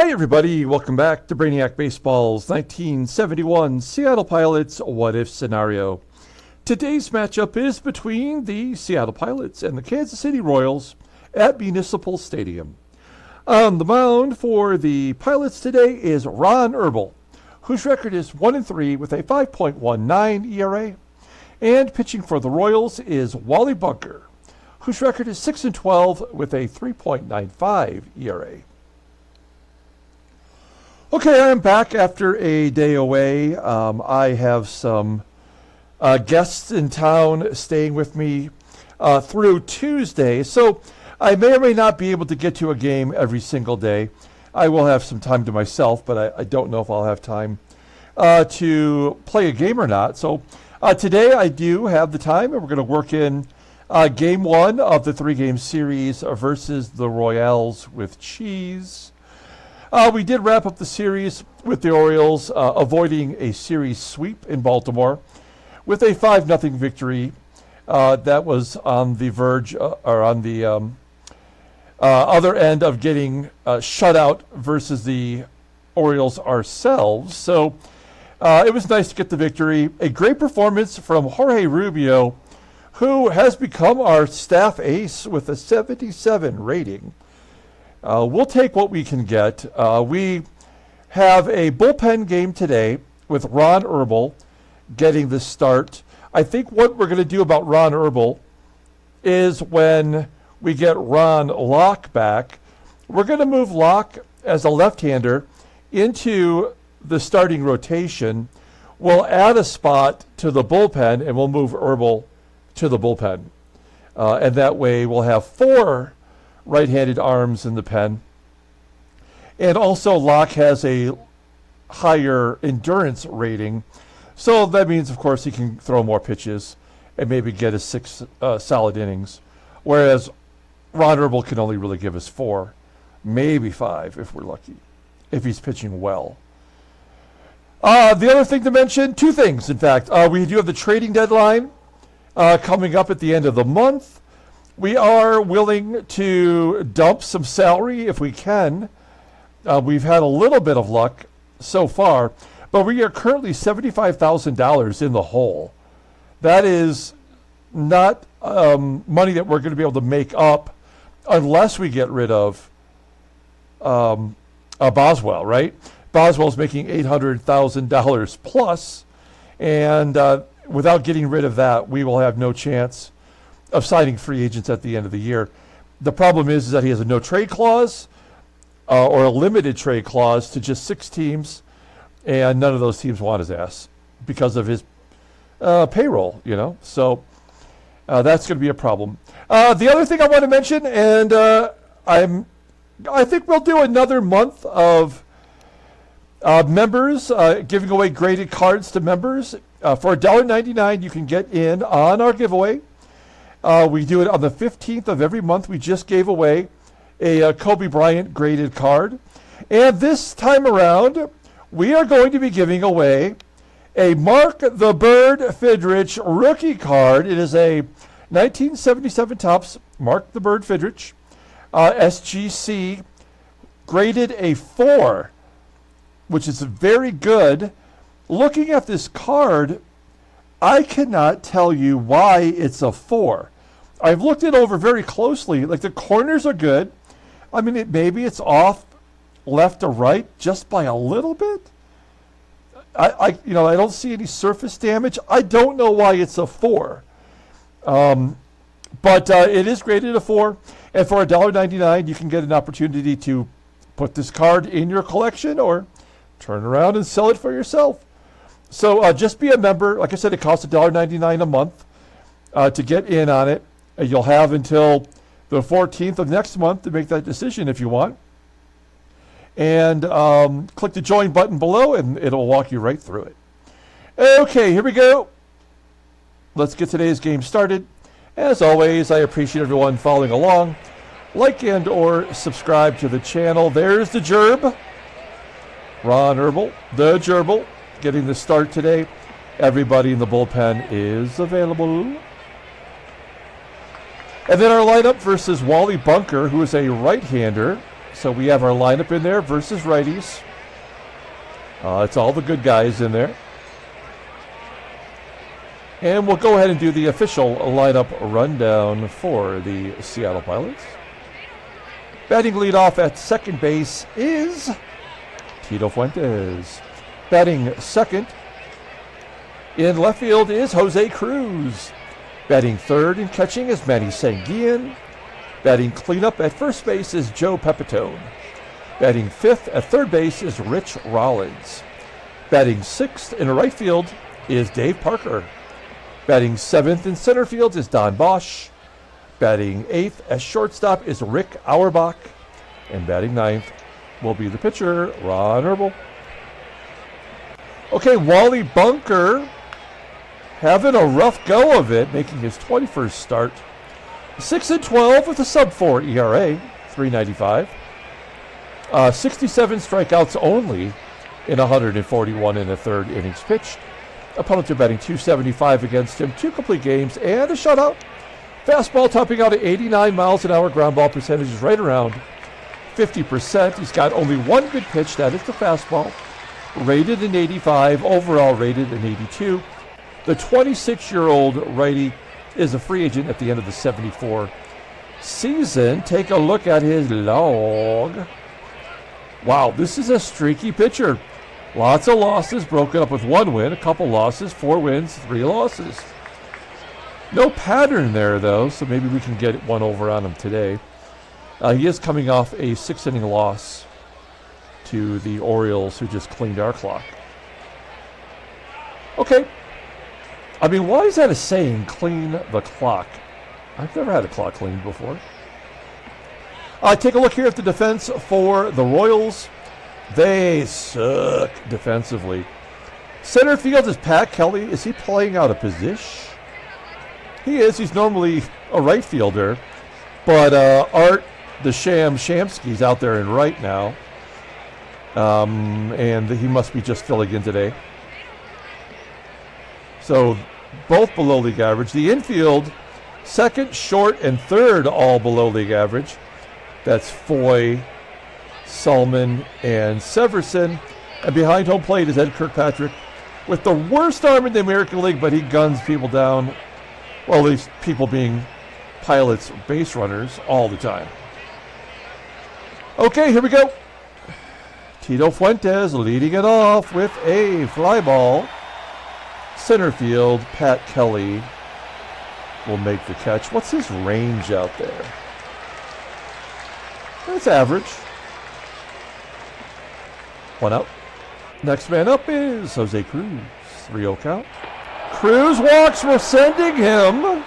Hey everybody, welcome back to Brainiac Baseball's 1971 Seattle Pilots What If Scenario. Today's matchup is between the Seattle Pilots and the Kansas City Royals at Municipal Stadium. On the mound for the Pilots today is Ron Herbel, whose record is 1-3 with a 5.19 ERA. And pitching for the Royals is Wally Bunker, whose record is 6-12 with a 3.95 ERA. Okay, I'm back after a day away. I have some guests in town staying with me through Tuesday, so I may or may not be able to get to a game every single day. I will have some time to myself, but I don't know if I'll have time to play a game or not. So today I do have the time, and we're going to work in Game 1 of the 3-game series versus the Royals with Cheese. We did wrap up the series with the Orioles avoiding a series sweep in Baltimore with a 5-0 victory that was on the verge or on the other end of getting shut out versus the Orioles ourselves. So it was nice to get the victory. A great performance from Jorge Rubio, who has become our staff ace with a 77 rating. We'll take what we can get. We have a bullpen game today with Ron Herbel getting the start. I think what we're going to do about Ron Herbel is when we get Ron Locke back, we're going to move Locke as a left-hander into the starting rotation. We'll add a spot to the bullpen, and we'll move Herbel to the bullpen. And that way we'll have 4 right-handed arms in the pen. And also Locke has a higher endurance rating. So that means, of course, he can throw more pitches and maybe get us 6 solid innings. Whereas Ron Herbel can only really give us 4, maybe 5 if we're lucky, if he's pitching well. The other thing to mention, 2 things, in fact. We do have the trading deadline coming up at the end of the month. We are willing to dump some salary if we can. We've had a little bit of luck so far, but we are currently $75,000 in the hole. That is not money that we're going to be able to make up unless we get rid of Boswell, right? Boswell's making $800,000 plus, and without getting rid of that, we will have no chance of signing free agents at the end of the year. The problem is that he has a no trade clause or a limited trade clause to just 6 teams, and none of those teams want his ass because of his payroll, you know. So that's going to be a problem. The other thing I want to mention, and I think we'll do another month of members giving away graded cards to members. For $1.99, you can get in on our giveaway. We do it on the 15th of every month. We just gave away a Kobe Bryant graded card. And this time around, we are going to be giving away a Mark the Bird Fidrich rookie card. It is a 1977 Topps Mark the Bird Fidrich SGC, graded a 4, which is very good. Looking at this card, I cannot tell you why it's a 4. I've looked it over very closely. Like, the corners are good. I mean, maybe it's off left to right just by a little bit. I don't see any surface damage. I don't know why it's a 4. But it is graded a 4. And for $1.99, you can get an opportunity to put this card in your collection or turn around and sell it for yourself. So just be a member. Like I said, it costs $1.99 a month to get in on it. You'll have until the 14th of next month to make that decision if you want. And click the join button below, and it'll walk you right through it. Okay, here we go. Let's get today's game started. As always, I appreciate everyone following along. Like and or subscribe to the channel. There's the Gerb. Ron Herbel, the Gerbil, getting the start today. Everybody in the bullpen is available. And then our lineup versus Wally Bunker, who is a right-hander. So we have our lineup in there versus righties. It's all the good guys in there. And we'll go ahead and do the official lineup rundown for the Seattle Pilots. Batting leadoff at second base is Tito Fuentes. Batting second in left field is Jose Cruz. Batting third and catching is Manny SANGUILLEN. Batting cleanup at first base is Joe Pepitone. Batting fifth at third base is Rich Rollins. Batting sixth in right field is Dave Parker. Batting seventh in center field is Don Bosch. Batting eighth at shortstop is Rick Auerbach. And batting ninth will be the pitcher, Ron Herbel. Okay, Wally Bunker having a rough go of it, making his 21st start. 6-12 with a sub-4 ERA, 3.95. 67 strikeouts only in 141 in the third innings pitched. Opponents are batting .275 against him, 2 complete games, and a shutout. Fastball topping out at 89 miles an hour. Ground ball percentage is right around 50%. He's got only one good pitch, that is the fastball. Rated an 85, overall rated an 82. The 26-year-old righty is a free agent at the end of the 74 season. Take a look at his log. Wow, this is a streaky pitcher. Lots of losses, broken up with 1 win, a couple losses, 4 wins, 3 losses. No pattern there, though, so maybe we can get one over on him today. He is coming off a 6-inning loss to the Orioles, who just cleaned our clock. Okay. I mean, why is that a saying, clean the clock? I've never had a clock cleaned before. Take a look here at the defense for the Royals. They suck defensively. Center field is Pat Kelly. Is he playing out of position? He is. He's normally a right fielder. But Art the Shamsky's out there in right now. And he must be just filling in today. So both below league average. The infield, second, short, and third all below league average. That's Foy, SALMON, and SEVERSON. And behind home plate is Ed Kirkpatrick with the worst arm in the American League, but he guns people down. Well, these people being Pilots base runners all the time. Okay, here we go. Tito Fuentes leading it off with a fly ball. Center field, Pat Kelly will make the catch. What's his range out there? That's average. 1 out. Next man up is Jose Cruz. 3-0 count. Cruz walks. We're sending him.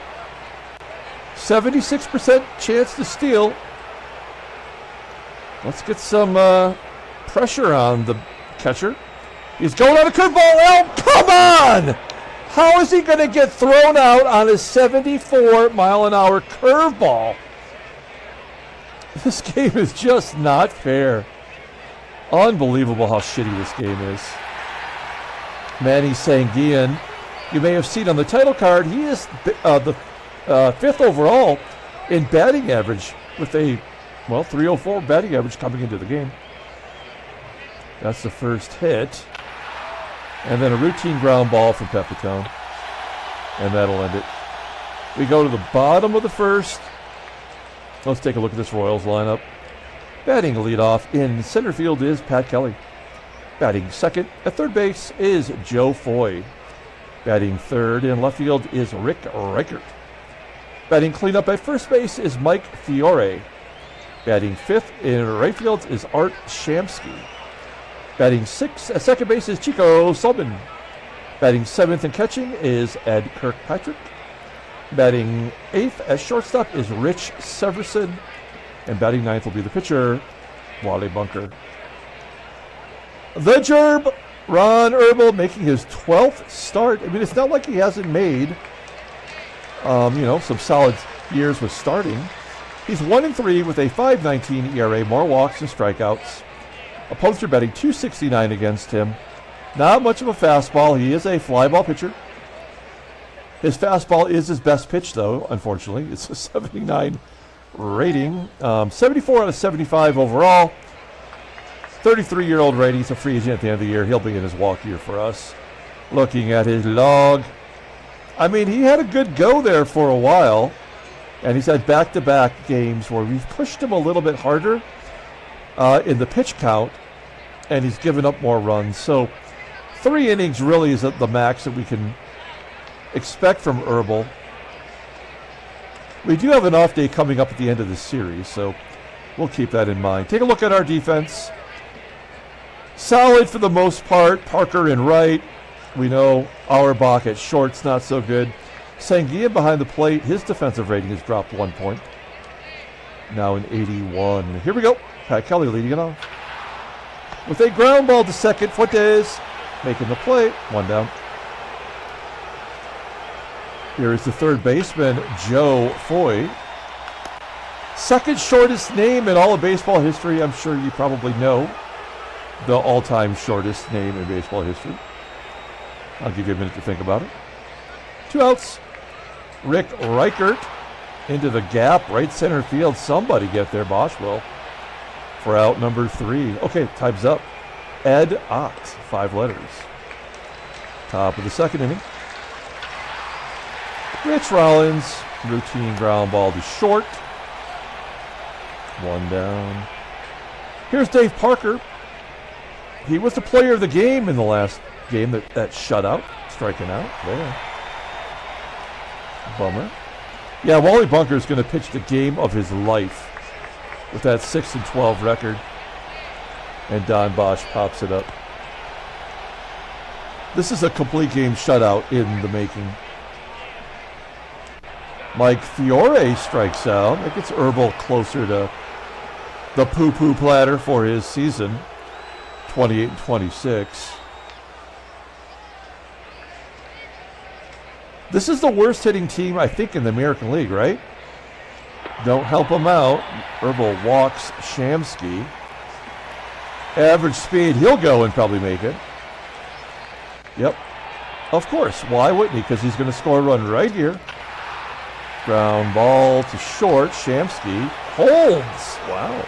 76% chance to steal. Let's get some pressure on the catcher. He's going on a curveball. Oh, come on! How is he going to get thrown out on a 74-mile-an-hour curveball? This game is just not fair. Unbelievable how shitty this game is. Manny SANGUILLEN, you may have seen on the title card, he is the 5th overall in batting average with a, well, 304 batting average coming into the game. That's the first hit. And then a routine ground ball from Pepitone. And that'll end it. We go to the bottom of the first. Let's take a look at this Royals lineup. Batting leadoff in center field is Pat Kelly. Batting second at third base is Joe Foy. Batting third in left field is Rick Reichhardt. Batting cleanup at first base is Mike Fiore. Batting fifth in right field is Art Shamsky. Batting sixth at second base is Chico Sullivan. Batting seventh and catching is Ed Kirkpatrick. Batting eighth at shortstop is Rich Severson. And batting ninth will be the pitcher, Wally Bunker. The Gerb, Ron Herbel, making his 12th start. I mean, it's not like he hasn't made, some solid years with starting. He's 1-3 with a 5.19 ERA, more walks and strikeouts. Opponents are batting .269 against him. Not much of a fastball. He is a fly ball pitcher. His fastball is his best pitch, though, unfortunately. It's a 79 rating. 74 out of 75 overall. 33-year-old righty. He's a free agent at the end of the year. He'll be in his walk year for us. Looking at his log. I mean, he had a good go there for a while. And he's had back-to-back games where we've pushed him a little bit harder in the pitch count. And he's given up more runs. So 3 innings really is at the max that we can expect from Herbel. We do have an off day coming up at the end of this series, so we'll keep that in mind. Take a look at our defense. Solid for the most part. Parker in right. We know Auerbach at short's not so good. SANGUILLEN behind the plate. His defensive rating has dropped 1 point. Now an 81. Here we go. Pat Kelly leading it off. With a ground ball to second, Fuentes making the play. 1 down. Here is the third baseman, Joe Foy. Second shortest name in all of baseball history. I'm sure you probably know the all-time shortest name in baseball history. I'll give you a minute to think about it. 2 outs. Rick Reichert into the gap, right center field. Somebody get there, Bosch will. For out number 3. Okay, time's up. Ed Ott, 5 letters. Top of the second inning. Rich Rollins, routine ground ball to short. 1 down. Here's Dave Parker. He was the player of the game in the last game that shutout, striking out there. Bummer. Yeah, Wally Bunker's going to pitch the game of his life with that 6-12 record. And Don Bosch pops it up. This is a complete game shutout in the making. Mike Fiore strikes out. That gets Herbel closer to the poo-poo platter for his season. 28-26. This is the worst hitting team, I think, in the American League, right? Don't help him out. Herbel walks Shamsky. Average speed, he'll go and probably make it. Yep. Of course. Why wouldn't he? Because he's going to score a run right here. Ground ball to short. Shamsky holds. Wow.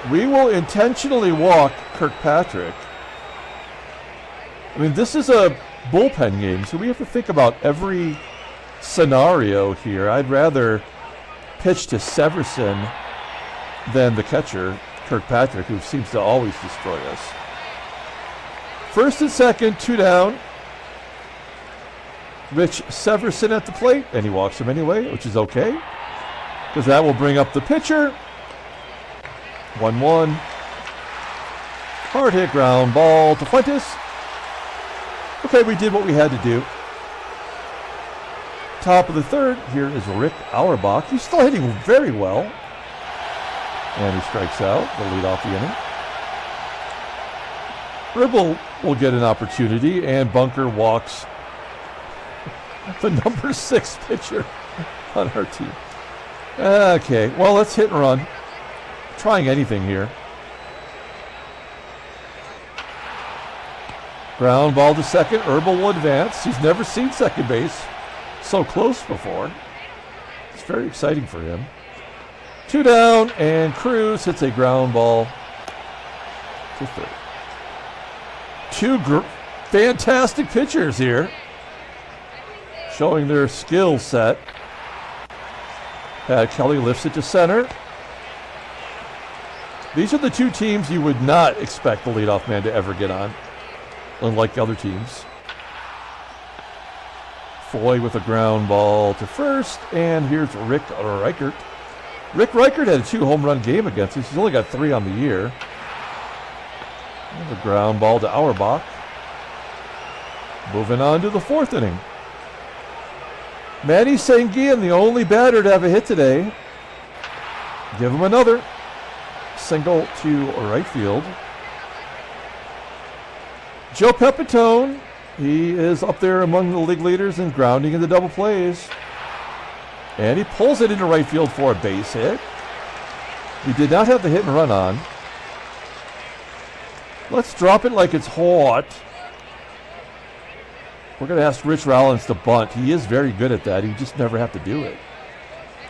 We will intentionally walk Kirkpatrick. I mean, this is a bullpen game, so we have to think about every scenario here. I'd rather pitch to Severson than the catcher, Kirkpatrick, who seems to always destroy us. First and second, 2 down. Rich Severson at the plate, and he walks him anyway, which is okay, because that will bring up the pitcher. 1-1. Hard hit ground ball to Fuentes. Okay, we did what we had to do. Top of the third, here is Rick Auerbach. He's still hitting very well. And he strikes out. The lead off the inning. Herbel will get an opportunity, and Bunker walks the number 6 pitcher on our team. Okay, well, let's hit and run. Trying anything here. Ground ball to second. Herbel will advance. He's never seen second base so close before. It's very exciting for him. 2 down, and CRUZ hits a ground ball to third. 2 fantastic pitchers here, showing their skill set. Pat Kelly lifts it to center. These are the 2 teams you would not expect the leadoff man to ever get on, unlike the other teams. Foy with a ground ball to first, and here's Rick Reichert. Rick Reichert had a 2-home-run game against us. He's only got 3 on the year. There's a ground ball to Auerbach. Moving on to the 4th inning. Manny SANGUILLEN, the only batter to have a hit today. Give him another. Single to right field. Joe PEPITONE, he is up there among the league leaders in grounding in the double plays. And he pulls it into right field for a base hit. We did not have the hit and run on. Let's drop it like it's hot. We're going to ask Rich Rollins to bunt. He is very good at that. He just never have to do it.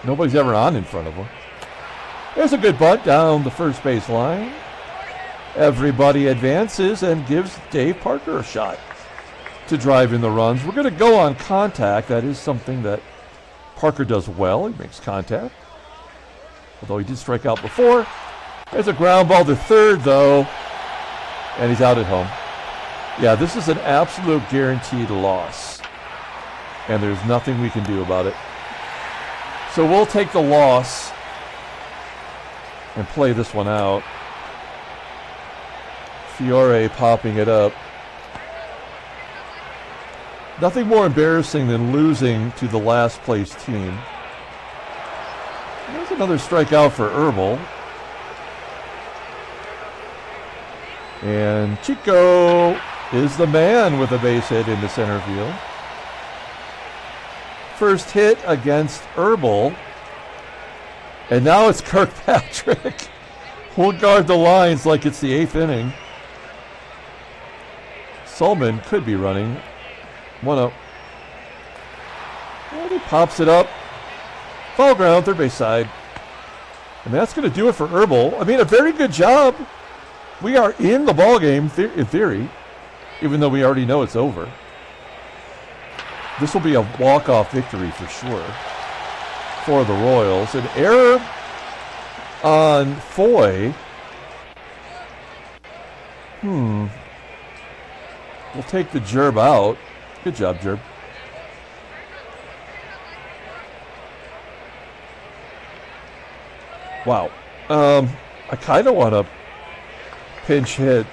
Nobody's ever on in front of him. There's a good bunt down the first base line. Everybody advances and gives Dave Parker a shot to drive in the runs. We're going to go on contact. That is something that Parker does well. He makes contact. Although he did strike out before. There's a ground ball to third, though. And he's out at home. Yeah, this is an absolute guaranteed loss. And there's nothing we can do about it. So we'll take the loss and play this one out. FIORE popping it up. Nothing more embarrassing than losing to the last place team. There's another strikeout for Herbel. And Chico is the man with a base hit into center field. First hit against Herbel. And now it's Kirkpatrick. We'll guard the lines like it's the 8th inning. SALMON could be running. 1-0. And he pops it up. Foul ground, third base side. And that's going to do it for Herbel. I mean, a very good job. We are in the ball game in theory, even though we already know it's over. This will be a walk-off victory for sure for the Royals. An error on Foy. We'll take the Gerb out. Good job, Gerb. Wow. I kind of want to pinch hit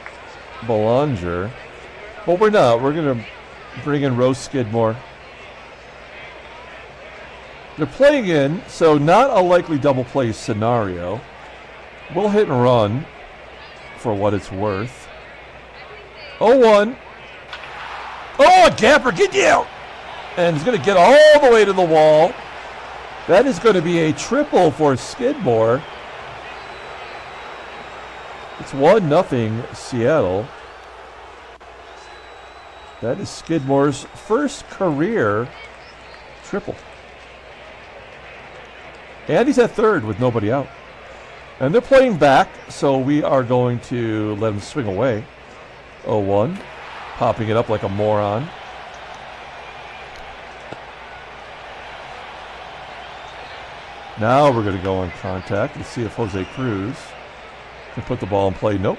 Belanger, but we're not. We're going to bring in Rose Skidmore. They're playing in, so not a likely double play scenario. We'll hit and run for what it's worth. 0-1. Oh, a gapper, get you out! And he's going to get all the way to the wall. That is going to be a triple for Skidmore. It's 1-0 Seattle. That is Skidmore's first career triple. And he's at third with nobody out. And they're playing back, so we are going to let him swing away. 0-1. Popping it up like a moron. Now we're going to go on contact and see if Jose Cruz can put the ball in play. Nope.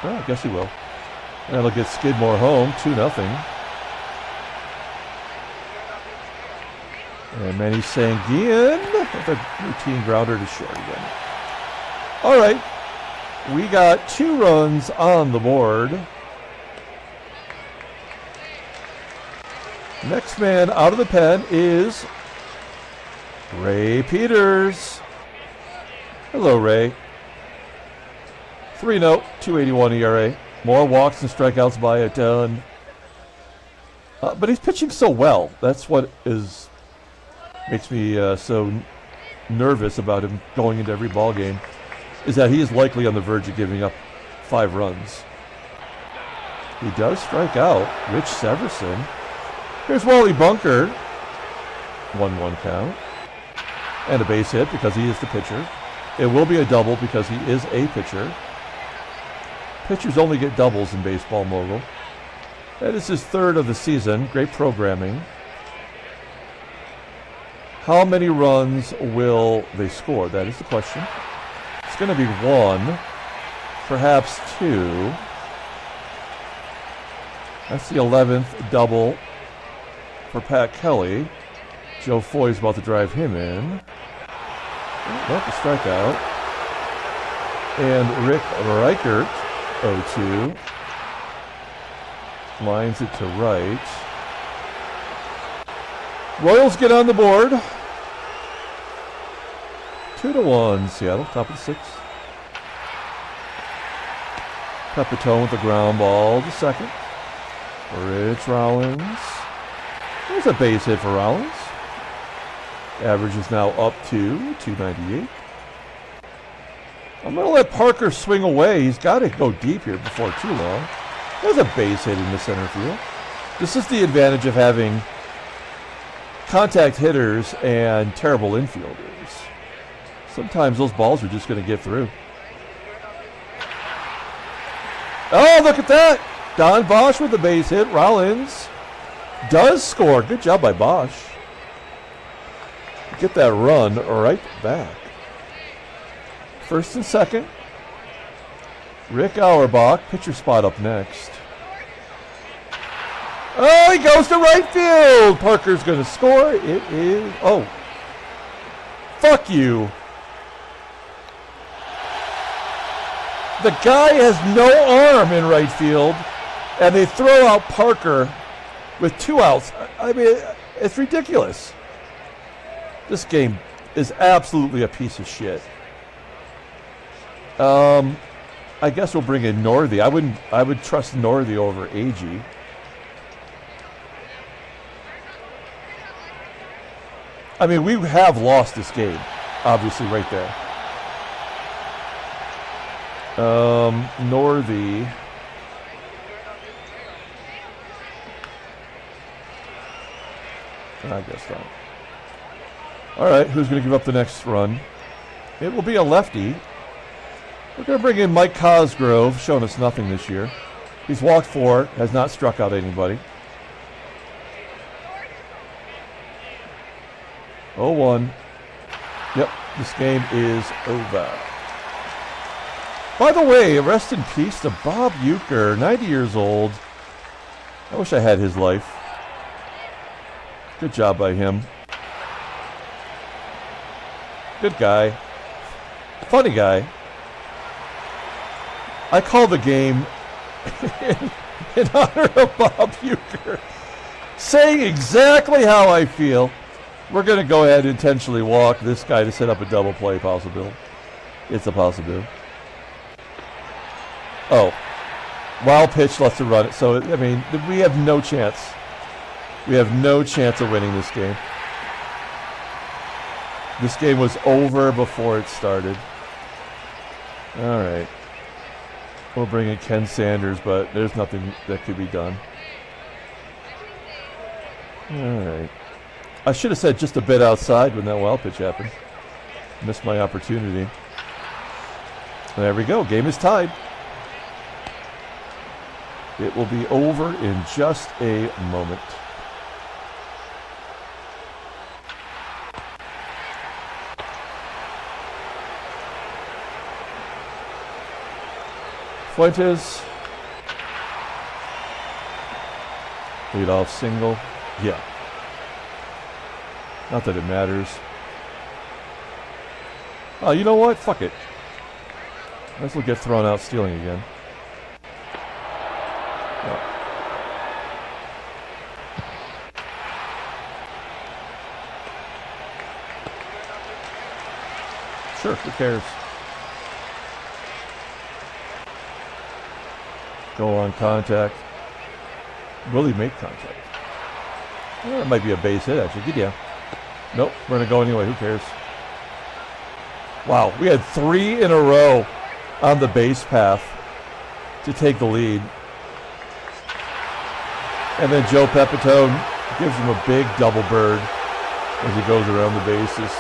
Well, I guess he will. That'll get Skidmore home, 2-0. And Manny Sanguillen with a routine grounder to short again. All right. We got 2 runs on the board. Next man out of the pen is Ray Peters. Hello, Ray. 3-0, 2.81 ERA. More walks and strikeouts by a ton. But he's pitching so well. That's what makes me so nervous about him going into every ball game, is that he is likely on the verge of giving up 5 runs. He does strike out Rich Severson. Here's Wally Bunker. 1-1 count. And a base hit because he is the pitcher. It will be a double because he is a pitcher. Pitchers only get doubles in baseball, Mogul. That is his 3rd of the season. Great programming. How many runs will they score? That is the question. It's going to be 1, perhaps 2. That's the 11th double for Pat Kelly. Joe Foy's about to drive him in. Oh, a strikeout. And Rick Reichert, 0-2. Lines it to right. Royals get on the board. 2-1 Seattle, top of the 6th. Pepitone with the ground ball to second. Rich Rollins. There's a base hit for Rollins. Average is now up to 298. I'm going to let Parker swing away. He's got to go deep here before too long. There's a base hit in the center field. This is the advantage of having contact hitters and terrible infielders. Sometimes those balls are just going to get through. Oh, look at that. Don Bosch with the base hit. Rollins does score. Good job by Bosch. Get that run right back. First and second. Rick Auerbach, pitcher spot up next. Oh, he goes to right field. Parker's going to score. It is, oh, fuck you. The guy has no arm in right field, and they throw out Parker with 2 outs. I mean, it's ridiculous. This game is absolutely a piece of shit. I guess we'll bring in Northy. I would trust Northy over AG. I mean, we have lost this game, obviously, right there. Northy. I guess not. All right, who's going to give up the next run? It will be a lefty. We're going to bring in Mike Cosgrove, showing us nothing this year. He's walked 4, has not struck out anybody. 0-1. Yep, this game is over. By the way, rest in peace to Bob Uecker, 90 years old. I wish I had his life. Good job by him. Good guy. Funny guy. I call the game in honor of Bob Uecker, saying exactly how I feel. We're going to go ahead and intentionally walk this guy to set up a double play possibility. It's a possibility. Oh. Wild pitch lets it run it. So, I mean, we have no chance. We have no chance of winning this game. This game was over before it started. All right. We'll bring in Ken Sanders, but there's nothing that could be done. All right. I should have said just a bit outside when that wild pitch happened. Missed my opportunity. There we go. Game is tied. It will be over in just a moment. Fuentes. Lead off single. Yeah. Not that it matters. Oh, you know what? Fuck it. This will get thrown out stealing again. Oh. Sure, who cares? Go on contact. Will he make contact? Well, that might be a base hit, actually. Good, yeah. Nope, we're going to go anyway. Who cares? Wow, we had 3 in a row on the base path to take the lead. And then Joe Pepitone gives him a big double bird as he goes around the bases.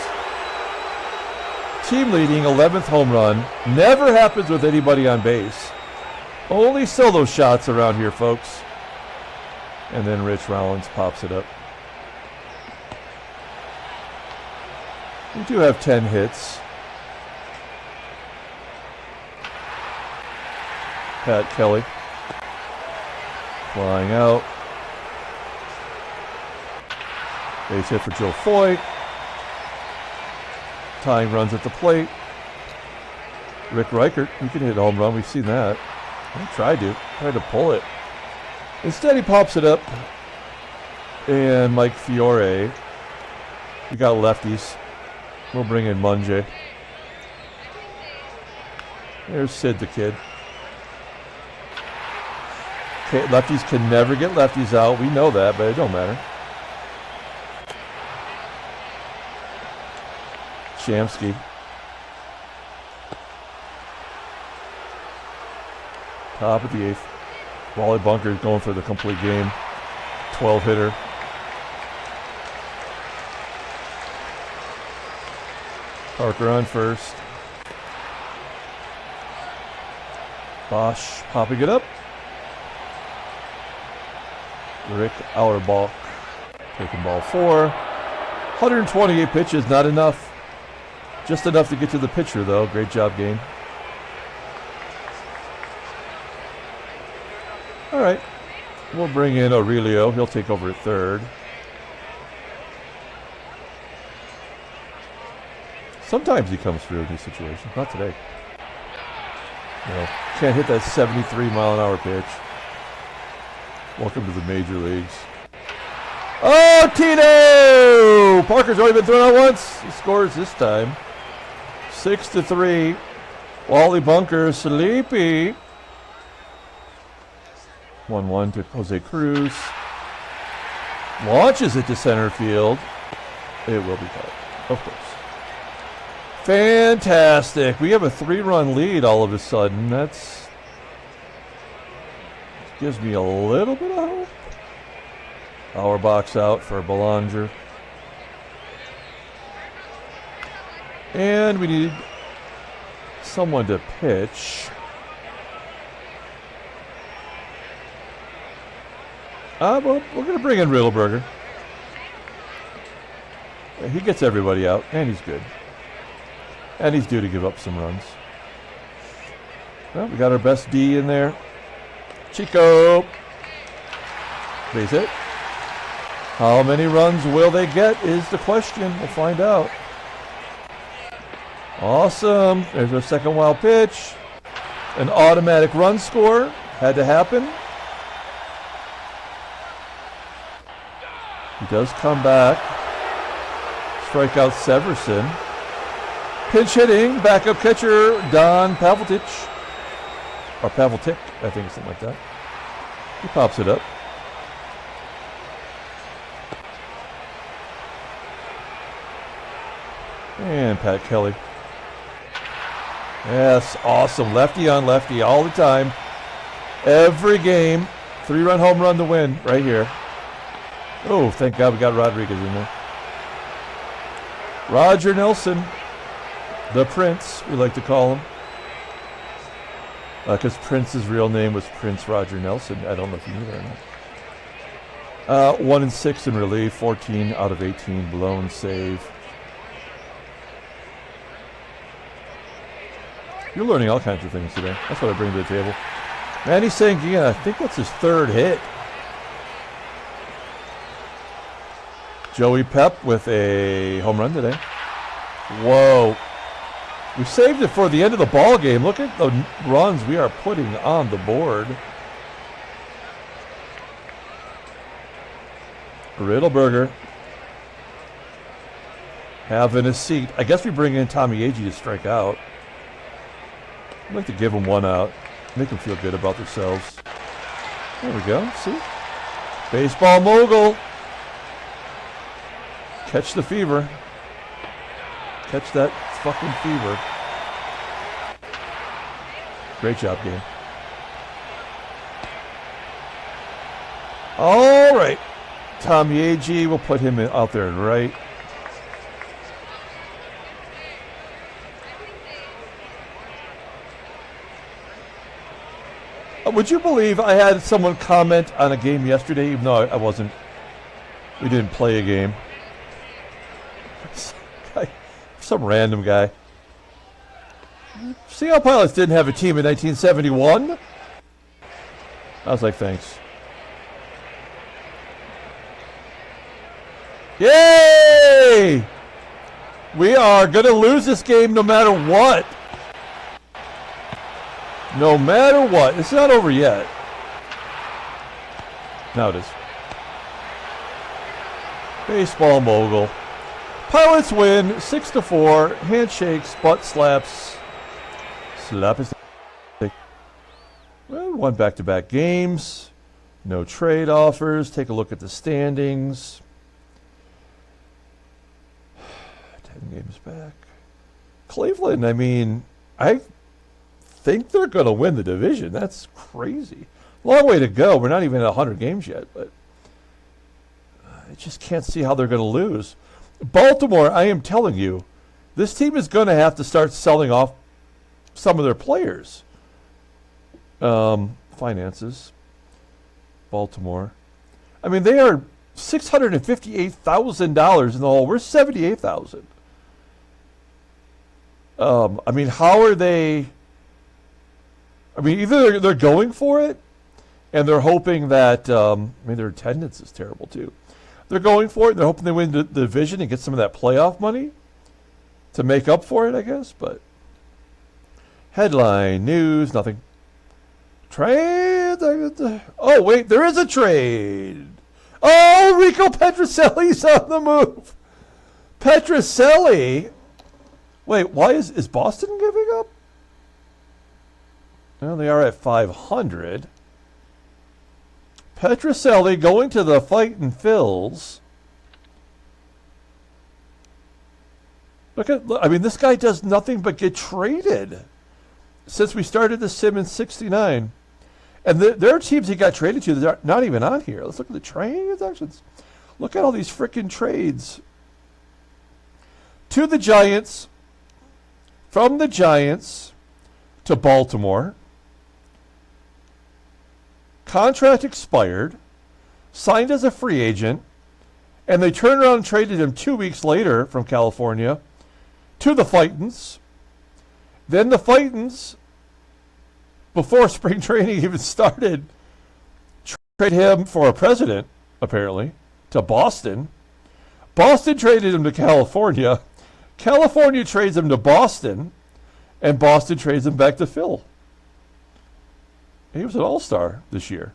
Team leading, 11th home run. Never happens with anybody on base. Only solo shots around here, folks. And then Rich Rollins pops it up. We do have 10 hits. Pat Kelly flying out. Base hit for Joe Foyt. Tying runs at the plate. Rick Reichert, he can hit a home run. We've seen that. He tried to pull it. Instead, he pops it up. And Mike Fiore. We got lefties. We'll bring in Munjay. There's Sid the Kid. Okay, lefties can never get lefties out. We know that, but it don't matter. Shamsky. Top of the 8th. Wally Bunker's going for the complete game. 12 hitter. Parker on first. Bosch popping it up. Rick AUERBACH taking ball 4. 128 pitches, not enough. Just enough to get to the pitcher, though. Great job, game. All right. We'll bring in Aurelio. He'll take over at third. Sometimes he comes through in these situations. Not today. You know, can't hit that 73-mile-an-hour pitch. Welcome to the major leagues. Oh, Tito! Parker's already been thrown out once. He scores this time. 6-3. Wally bunker, sleepy. 1-1 to Jose Cruz. Launches it to center field. It will be caught, of course. Fantastic. We have a 3-run lead all of a sudden. That's gives me a little bit of hope. AUERBACH out for Belanger. And we need someone to pitch. Well, we're going to bring in Riddleberger. He gets everybody out, and he's good. And he's due to give up some runs. Well, we got our best D in there. Chico. Base hit. How many runs will they get is the question. We'll find out. Awesome. There's our second wild pitch. An automatic run score. Had to happen. He does come back. Strike out Severson. Pinch hitting, backup catcher Don Pavletich. Or Pavletic, I think, something like that. He pops it up. And Pat Kelly. Yes, awesome. Lefty on lefty all the time. Every game. 3-run home run to win right here. Oh, thank God we got Rodriguez in there. Roger Nelson. The Prince, we like to call him. Because Prince's real name was Prince Roger Nelson. I don't know if you knew that or not. 1-6 in relief, 14 out of 18 blown save. You're learning all kinds of things today. That's what I bring to the table. Manny Sanguillen, I think that's his 3rd hit. Joey Pep with a home run today. Whoa. We saved it for the end of the ball game. Look at the runs we are putting on the board. Riddleberger having a seat. I guess we bring in Tommy Agee to strike out. I'd like to give them one out. Make them feel good about themselves. There we go. See? Baseball mogul. Catch the fever. Catch that fucking fever. Great job, game. All right. Tommy Agee, we'll put him out there and right. Would you believe I had someone comment on a game yesterday, even though I wasn't, we didn't play a game. Some random guy. Seattle Pilots didn't have a team in 1971. I was like, thanks. Yay! We are going to lose this game no matter what. No matter what. It's not over yet. Now it is. Baseball mogul. Pilots win 6-4. Handshakes, butt slaps. Slap is. Well, won back-to-back games. No trade offers. Take a look at the standings. 10 games back. Cleveland, I mean, I think they're going to win the division. That's crazy. Long way to go. We're not even at 100 games yet, but I just can't see how they're going to lose. Baltimore, I am telling you, This team is going to have to start selling off some of their players. Finances. Baltimore. I mean, they are $658,000 in the hole. We're $78,000. I mean, how are they? I mean, either they're going for it, and they're hoping that. I mean, their attendance is terrible too. They're going for it. And they're hoping they win the division and get some of that playoff money to make up for it, I guess. But headline news, nothing. Trade. Oh wait, there is a trade. Oh, Rico Petrocelli's on the move. Petrocelli. Wait, why is Boston giving up? Well, they are at 500. Petrocelli going to the Fightin' Phils. Look at, I mean, this guy does nothing but get traded since we started the sim in '69. And there are teams he got traded to that are not even on here. Let's look at the transactions. Look at all these freaking trades. To the Giants. From the Giants to Baltimore. Contract expired. Signed as a free agent. And they turned around and traded him 2 weeks later from California to the Fightins. Then the Fightins, before spring training even started, traded him for a president, apparently, to Boston. Boston traded him to California. California trades him to Boston, and Boston trades him back to Phil. He was an all-star this year.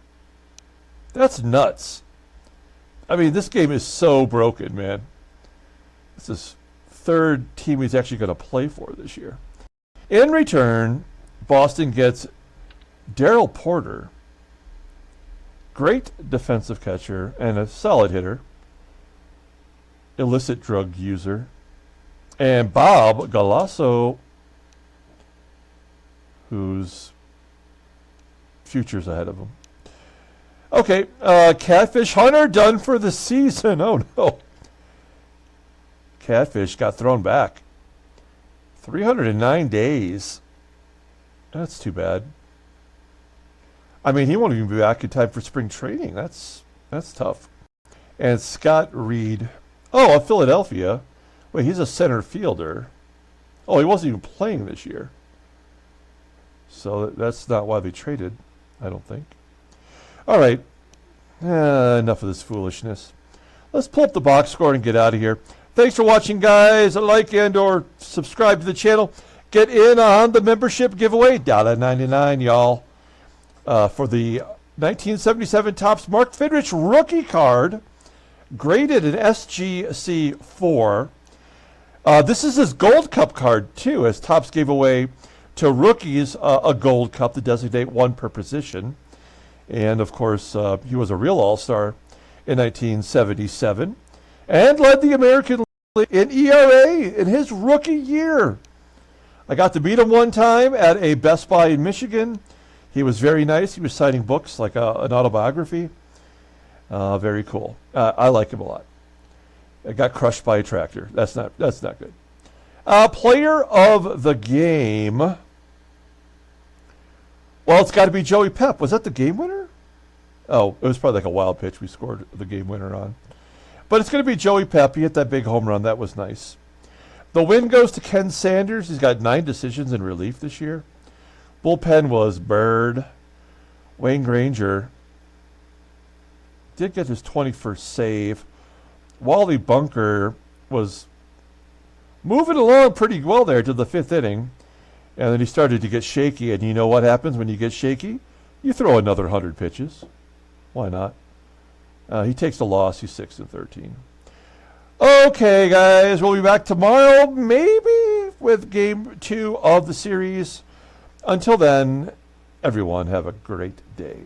That's nuts. I mean, this game is so broken, man. This is third team he's actually going to play for this year. In return, Boston gets Darryl Porter, great defensive catcher and a solid hitter, illicit drug user, and Bob Galasso, whose future's ahead of him. Okay, Catfish Hunter done for the season. Oh no. Catfish got thrown back. 309 days. That's too bad. I mean, he won't even be back in time for spring training. That's tough. And Scott Reed. Oh, of Philadelphia. Wait, he's a center fielder. Oh, he wasn't even playing this year. So that's not why they traded, I don't think. All right. Enough of this foolishness. Let's pull up the box score and get out of here. Thanks for watching, guys. Like and or subscribe to the channel. Get in on the membership giveaway. $1.99, y'all. For the 1977 Topps Mark Fidrich rookie card. Graded in SGC 4. This is his Gold Cup card, too, as Topps gave away to rookies a Gold Cup to designate one per position. And, of course, he was a real all-star in 1977 and led the American League in ERA in his rookie year. I got to meet him one time at a Best Buy in Michigan. He was very nice. He was signing books like an autobiography. Very cool. I like him a lot. I got crushed by a tractor. That's not good. Player of the game. Well, it's got to be Joey Pep. Was that the game winner? Oh, it was probably like a wild pitch we scored the game winner on. But it's going to be Joey Pep. He hit that big home run. That was nice. The win goes to Ken Sanders. He's got 9 decisions in relief this year. Bullpen was Bird. Wayne Granger did get his 21st save. Wally Bunker was moving along pretty well there to the 5th inning. And then he started to get shaky. And you know what happens when you get shaky? You throw another 100 pitches. Why not? He takes the loss. He's 6-13. Okay, guys. We'll be back tomorrow, maybe, with game 2 of the series. Until then, everyone have a great day.